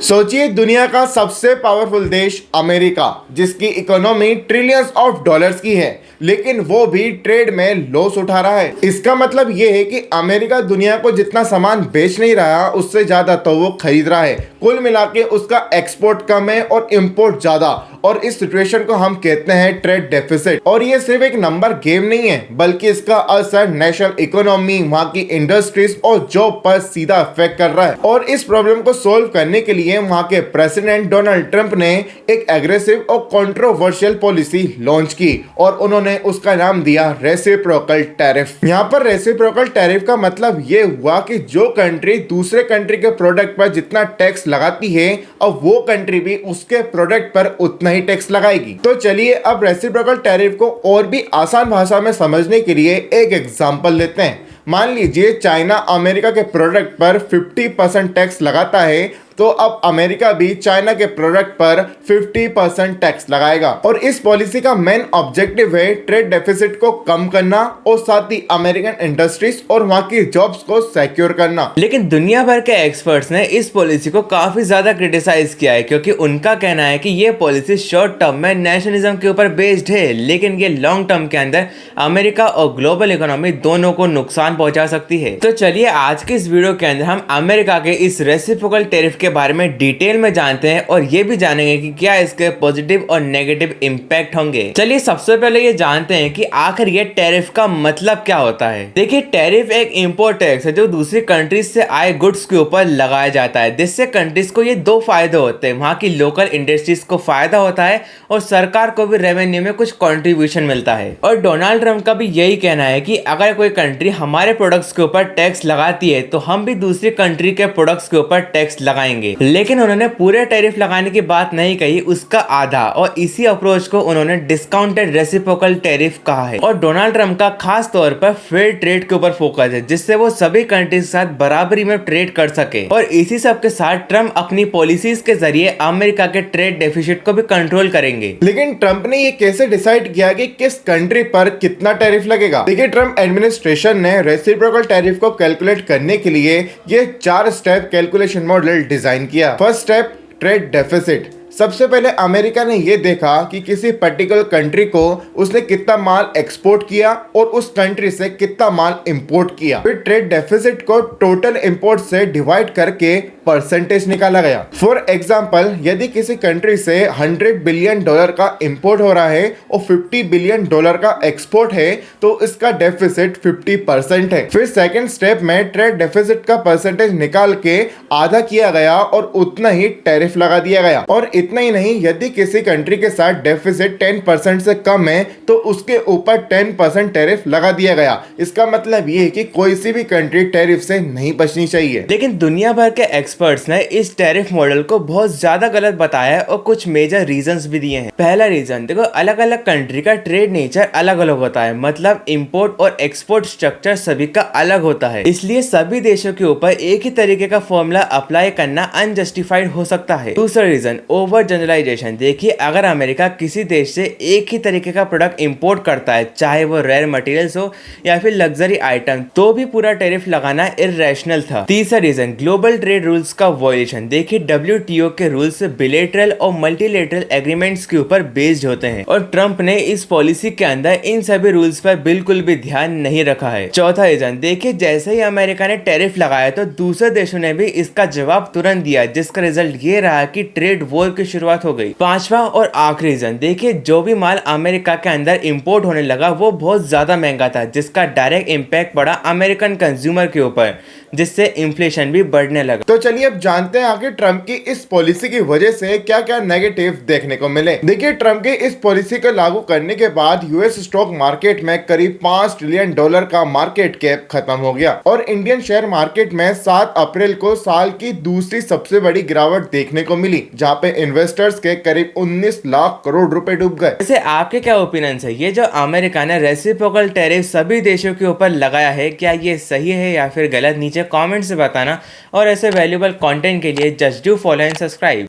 सोचिए दुनिया का सबसे पावरफुल देश अमेरिका, जिसकी इकोनॉमी ट्रिलियंस ऑफ डॉलर्स की है, लेकिन वो भी ट्रेड में लॉस उठा रहा है। इसका मतलब ये है कि अमेरिका दुनिया को जितना सामान बेच नहीं रहा, उससे ज्यादा तो वो खरीद रहा है। कुल मिला के उसका एक्सपोर्ट कम है और इंपोर्ट ज्यादा, और इस सिचुएशन को हम कहते हैं ट्रेड डेफिसिट। और ये सिर्फ एक नंबर गेम नहीं है, बल्कि इसका असर नेशनल इकोनॉमी, वहां की इंडस्ट्रीज और जॉब पर सीधा इफेक्ट कर रहा है। और इस प्रॉब्लम को सोल्व करने के लिए वहां के प्रेसिडेंट डोनाल्ड ट्रंप ने एक एग्रेसिव और कंट्रोवर्शियल पॉलिसी लॉन्च की, और उन्होंने उसका नाम दिया रेसिप्रोकल टैरिफ। यहाँ पर रेसिप्रोकल टैरिफ का मतलब ये हुआ कि जो कंट्री दूसरे कंट्री के प्रोडक्ट पर जितना टैक्स लगाती है, अब वो कंट्री भी उसके प्रोडक्ट पर उतना ही टैक्स लगाएगी। तो चलिए अब रेसिप्रोकल टैरिफ को और भी आसान भाषा में समझने के लिए एक एग्जांपल लेते हैं। मान लीजिए चाइना अमेरिका के प्रोडक्ट पर 50% टैक्स लगाता है, तो अब अमेरिका भी चाइना के प्रोडक्ट पर 50% टैक्स लगाएगा। और इस पॉलिसी का मेन ऑब्जेक्टिव है ट्रेड डेफिसिट को कम करना और साथ ही अमेरिकन इंडस्ट्रीज और वहां की जॉब्स को सिक्योर करना। लेकिन दुनिया भर के एक्सपर्ट्स ने इस पॉलिसी को काफी ज्यादा क्रिटिसाइज किया है, क्योंकि उनका कहना है कि ये पॉलिसी शॉर्ट टर्म में नेशनलिज्म के ऊपर बेस्ड है, लेकिन ये लॉन्ग टर्म के अंदर अमेरिका और ग्लोबल इकोनॉमी दोनों को नुकसान पहुंचा सकती है। तो चलिए आज के इस वीडियो के अंदर हम अमेरिका के इस रेसिप्रोकल टैरिफ के बारे में डिटेल में जानते हैं, और ये भी जानेंगे कि क्या इसके पॉजिटिव और नेगेटिव इंपैक्ट होंगे। चलिए सबसे पहले ये जानते हैं कि आखिर ये टैरिफ का मतलब क्या होता है। देखिए, टैरिफ एक इंपोर्ट टैक्स है जो दूसरी कंट्रीज से आए गुड्स के ऊपर लगाया जाता है, जिससे कंट्रीज को ये दो फायदे होते हैं। वहां की लोकल इंडस्ट्रीज को फायदा होता है और सरकार को भी रेवेन्यू में कुछ कॉन्ट्रीब्यूशन मिलता है। और डोनाल्ड ट्रंप का भी यही कहना है कि अगर कोई कंट्री हमारे प्रोडक्ट्स के ऊपर टैक्स लगाती है, तो हम भी दूसरी कंट्री के प्रोडक्ट्स के ऊपर टैक्स लगाएंगे। लेकिन उन्होंने पूरे टैरिफ लगाने की बात नहीं कही, उसका आधा, और इसी अप्रोच को उन्होंने डिस्काउंटेड रेसिप्रोकल टैरिफ कहा है। और डोनाल्ड ट्रंप का खास तौर पर फेयर ट्रेड के ऊपर फोकस है, जिससे वो सभी कंट्रीज के साथ बराबरी में ट्रेड कर सके। और इसी सब के साथ ट्रंप अपनी पॉलिसीज के जरिए अमेरिका के ट्रेड डेफिसिट को भी कंट्रोल करेंगे। लेकिन ट्रंप ने ये कैसे डिसाइड किया कि किस कंट्री पर कितना टैरिफ लगेगा? देखिए, ट्रंप एडमिनिस्ट्रेशन ने रेसिप्रोकल टैरिफ को कैलकुलेट करने के लिए ये 4 स्टेप कैलकुलेशन मॉडल डिजाइन किया। First step, trade deficit. सबसे पहले अमेरिका ने यह देखा कि किसी पर्टिकुलर कंट्री को उसने कितना माल एक्सपोर्ट किया और उस कंट्री से कितना माल इंपोर्ट किया। फिर ट्रेड डेफिसिट को टोटल इंपोर्ट से डिवाइड करके परसेंटेज निकाला गया। फॉर एग्जांपल, यदि किसी कंट्री से $100 बिलियन का इंपोर्ट हो रहा है और $50 बिलियन का एक्सपोर्ट है, तो इसका डेफिसिट 50% है। फिर सेकेंड स्टेप में ट्रेड डेफिसिट का परसेंटेज निकाल के आधा किया गया और उतना ही टैरिफ लगा दिया गया। और इतना ही नहीं, यदि किसी कंट्री के साथ डेफिसिट 10% से कम है, तो उसके ऊपर 10% टैरिफ लगा दिया गया। इसका मतलब ये है कि कोई सी भी कंट्री टैरिफ से नहीं बचनी चाहिए। लेकिन दुनिया भर के एक्सपर्ट्स ने इस टैरिफ मॉडल को बहुत ज्यादा गलत बताया और कुछ मेजर रीजंस भी दिए हैं। पहला रीजन, देखो, अलग अलग कंट्री का ट्रेड नेचर अलग अलग होता है, मतलब इंपोर्ट और एक्सपोर्ट स्ट्रक्चर सभी का अलग होता है, इसलिए सभी देशों के ऊपर एक ही तरीके का फॉर्मूला अप्लाई करना अनजस्टिफाइड हो सकता है। दूसरा रीजन, ओवर जनरलाइजेशन। देखिए, अगर अमेरिका किसी देश से एक ही तरीके का प्रोडक्ट इंपोर्ट करता है, चाहे वो रेयर मटेरियल्स हो या फिर लग्जरी आइटम, तो भी पूरा टैरिफ लगाना इर्रेशनल था। तीसरा रीजन, ग्लोबल ट्रेड रूल्स का वायलेशन। देखिए, WTO के रूल्स बिलेटरल और मल्टीलेटरल एग्रीमेंट्स के ऊपर बेस्ड होते हैं, और ट्रंप ने इस पॉलिसी के अंदर इन सभी रूल्स पर बिल्कुल भी ध्यान नहीं रखा है। चौथा रीजन, देखिए, जैसे ही अमेरिका ने टैरिफ लगाया, तो दूसरे देशों ने भी इसका जवाब तुरंत दिया, जिसका रिजल्ट ये रहा कि ट्रेड वॉर की शुरुआत हो गई। पांचवा और आखिरी रीजन, देखिए, जो भी माल अमेरिका के अंदर इंपोर्ट होने लगा वो बहुत ज्यादा महंगा था, जिसका डायरेक्ट इंपैक्ट पड़ा अमेरिकन कंज्यूमर के ऊपर, जिससे इन्फ्लेशन भी बढ़ने लगा। तो चलिए अब जानते हैं आखिर ट्रंप की इस पॉलिसी की वजह से क्या क्या नेगेटिव देखने को मिले। देखिए, ट्रंप की इस पॉलिसी को लागू करने के बाद यूएस स्टॉक मार्केट में करीब $5 ट्रिलियन का मार्केट कैप खत्म हो गया, और इंडियन शेयर मार्केट में 7 अप्रैल को साल की दूसरी सबसे बड़ी गिरावट देखने को मिली, जहां पे इन्वेस्टर्स के करीब 19 लाख करोड़ रुपए डूब गए। वैसे आपके क्या ओपिनियन है, ये जो अमेरिका ने रेसिप्रोकल टैरिफ सभी देशों के ऊपर लगाया है, क्या ये सही है या फिर गलत? नीचे कमेंट से बताना, और ऐसे वैल्यूएबल कंटेंट के लिए just do follow and subscribe.